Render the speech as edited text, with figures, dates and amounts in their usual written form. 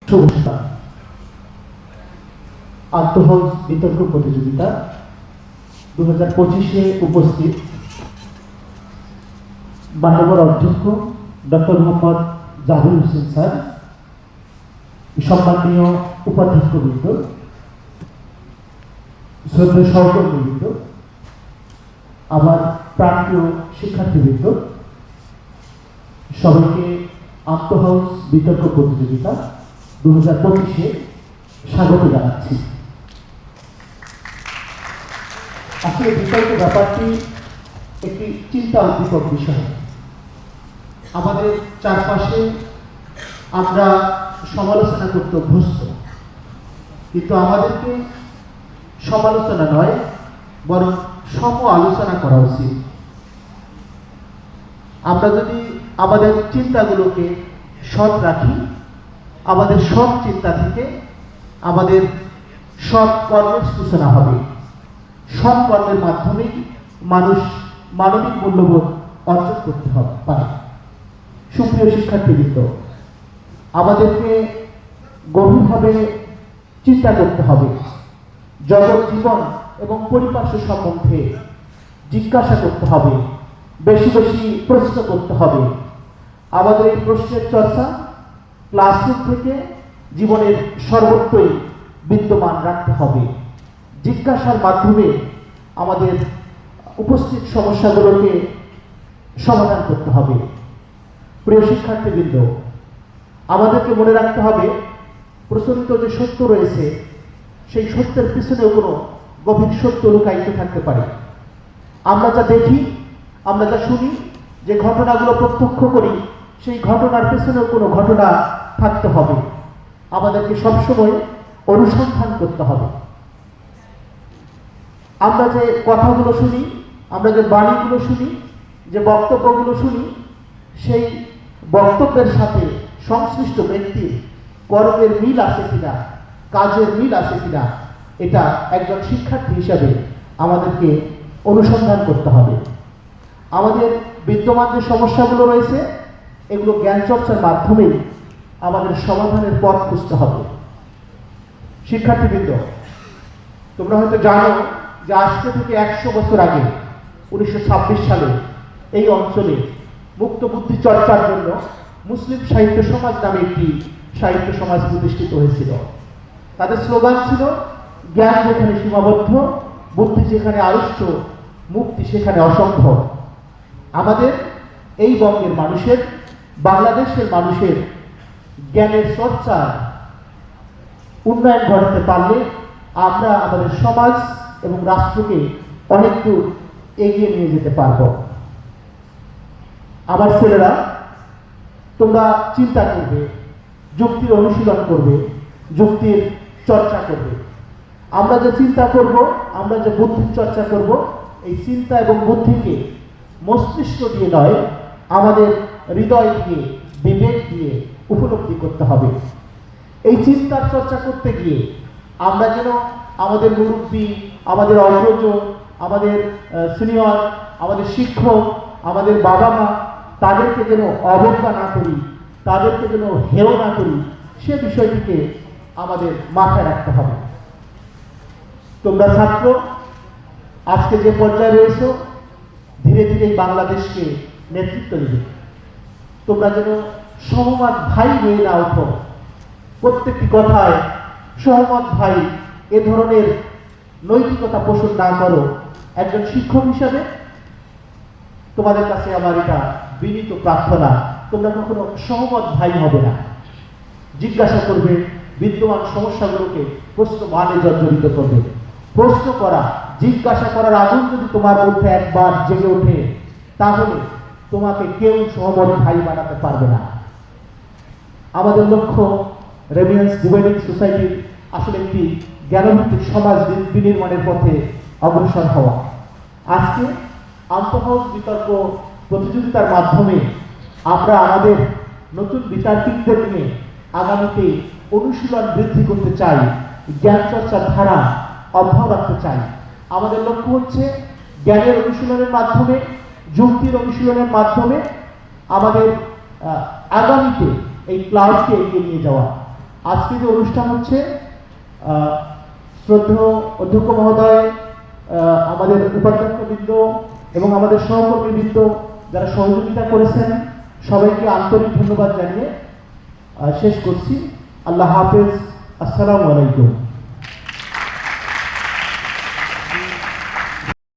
শুভেচ্ছা। আন্তঃহল বিতর্ক প্রতিযোগিতা 2025-এ উপস্থিত মাননীয় অধ্যক্ষ ডক্টর মোহাম্মদ জাহির হোসেন স্যার, সম্মানীয় উপাধ্যক্ষবৃন্দ, শ্রদ্ধেয় সহকর্মীবৃন্দ, আমার প্রান্তীয় শিক্ষার্থীবৃন্দ, সবাইকে আন্তঃহল বিতর্ক প্রতিযোগিতা 2025-এ স্বাগত জানাচ্ছি। আসলে বিতর্ক ব্যাপারটি একটি চিন্তা উদ্দীপক বিষয়। আমাদের চারপাশে আমরা সমালোচনা করতে অভ্যস্ত, কিন্তু আমাদেরকে সমালোচনা নয় বরং সম আলোচনা করা উচিত। আমরা যদি আমাদের চিন্তাগুলোকে সৎ রাখি, আমাদের সৎ চিন্তা থেকে আমাদের সৎ কর্মের সূচনা হবে। সৎ কর্মের মাধ্যমেই মানুষ মানবিক মূল্যবোধ অর্জন করতে পারে। সুপ্রিয় শিক্ষার্থীবৃন্দ, আমাদেরকে গভীরভাবে চিন্তা করতে হবে। জগৎ জীবন এবং পরিপার্শ্ব সম্বন্ধে জিজ্ঞাসা করতে হবে, বেশি বেশি প্রশ্ন করতে হবে। আমাদের এই প্রশ্নের চর্চা ক্লাসরুম থেকে জীবনের সর্বত্রই বিদ্যমান রাখতে হবে। জিজ্ঞাসার মাধ্যমে আমাদের উপস্থিত সমস্যাগুলোকে সমাধান করতে হবে। প্রিয় শিক্ষার্থীবৃন্দ, আমাদেরকে মনে রাখতে হবে, প্রচলিত যে সত্য রয়েছে সেই সত্যের পিছনেও কোনো গভীর সত্য লুকায়িত থাকতে পারে। আমরা যা দেখি, আমরা যা শুনি, যে ঘটনাগুলো প্রত্যক্ষ করি, সেই ঘটনার পেছনেও কোনো ঘটনা থাকতে হবে। আমাদেরকে সবসময় অনুসন্ধান করতে হবে। আমরা যে কথাগুলো শুনি, আমরা যে বাণীগুলো শুনি, যে বক্তব্যগুলো শুনি, সেই বক্তব্যের সাথে সংশ্লিষ্ট ব্যক্তির কর্মের মিল আছে কিনা, কাজের মিল আছে কিনা, এটা একজন শিক্ষার্থী হিসাবে আমাদেরকে অনুসন্ধান করতে হবে। আমাদের বিদ্যমান যে সমস্যাগুলো রয়েছে, এগুলো জ্ঞান চর্চার মাধ্যমেই আমাদের সমাধানের পথ খুঁজতে হবে। শিক্ষার্থীবৃন্দ, তোমরা হয়তো জানো যে আজকে থেকে 100 বছর আগে 1926 সালে এই অঞ্চলে মুক্ত বুদ্ধি চর্চার জন্য মুসলিম সাহিত্য সমাজ নামে একটি সাহিত্য সমাজ প্রতিষ্ঠিত হয়েছিল। তাদের স্লোগান ছিল, জ্ঞান যেখানে সীমাবদ্ধ, বুদ্ধি যেখানে আড়ষ্ট, মুক্তি সেখানে অসম্ভব। আমাদের এই বঙ্গের মানুষের, বাংলাদেশের মানুষের জ্ঞানের চর্চার উন্নয়ন ঘটাতে পারলে আমরা আমাদের সমাজ এবং রাষ্ট্রকে অনেক দূর এগিয়ে নিয়ে যেতে পারব। আমার ছেলেরা, তোমরা চিন্তা করবে, যুক্তির অনুশীলন করবে, যুক্তির চর্চা করবে। আমরা যে চিন্তা করব, আমরা যে বুদ্ধির চর্চা করব, এই চিন্তা এবং বুদ্ধিকে মস্তিষ্ক দিয়ে নয়, আমাদের হৃদয় দিয়ে, বিবেক দিয়ে উপলব্ধি করতে হবে। এই চিন্তার চর্চা করতে গিয়ে আমরা যেন আমাদের মুরব্বী, আমাদের অগ্রজ, আমাদের সিনিয়র, আমাদের শিক্ষক, আমাদের বাবা মা, তাদেরকে যেন অবজ্ঞা না করি, তাদেরকে যেন হেয় না করি, সে বিষয়টিকে আমাদের মাথায় রাখতে হবে। তোমরা ছাত্র, আজকে যে পর্যায়ে রয়েছো, ধীরে ধীরে বাংলাদেশকে নেতৃত্ব দেবে। তোমরা যেন সহমত ভাই হয়ে না ওঠো। প্রত্যেকটি কথায় সহমত ভাই এ ধরনের নৈতিকতা পোষণ না করো। একজন শিক্ষক হিসাবে তোমাদের কাছে আমার এটা বিনীত প্রার্থনা, তোমরা কখনো সহমত ভাই হবে না। জিজ্ঞাসা করবে, বিদ্যমান সমস্যাগুলোকে প্রশ্ন মানে জর্জরিত করবে। প্রশ্ন করা, জিজ্ঞাসা করার আগুন যদি তোমার মধ্যে একবার জেগে ওঠে, তাহলে তোমাকে কেউ সহমত ভাই বানাতে পারবে না। আমাদের লক্ষ্য রেমিয়ান্স ডিভাইডিং সোসাইটির আসলে একটি জ্ঞানভিত্তিক সমাজ বিনির্মাণের পথে অগ্রসর হওয়া। আজকে আন্তঃহল বিতর্ক প্রতিযোগিতার মাধ্যমে আমরা আমাদের নতুন বিতার্কিকদের নিয়ে আগামীতে অনুশীলন বৃদ্ধি করতে চাই, জ্ঞান চর্চার ধারা অব্যাহত রাখতে চাই। আমাদের লক্ষ্য হচ্ছে জ্ঞানের অনুশীলনের মাধ্যমে, যুক্তির অনুশীলনের মাধ্যমে আমাদের আগামীতে এই ক্লাউডকে এগিয়ে নিয়ে যাওয়া। আজকে যে অনুষ্ঠান হচ্ছে শ্রদ্ধেয় অধ্যক্ষ মহোদয়, আমাদের উপাধ্যক্ষবৃন্দ এবং আমাদের সহকর্মীবৃন্দ যারা সহযোগিতা করেছেন, সবাইকে আন্তরিক ধন্যবাদ জানিয়ে শেষ করছি। আল্লাহ হাফেজ। আসসালামু আলাইকুম।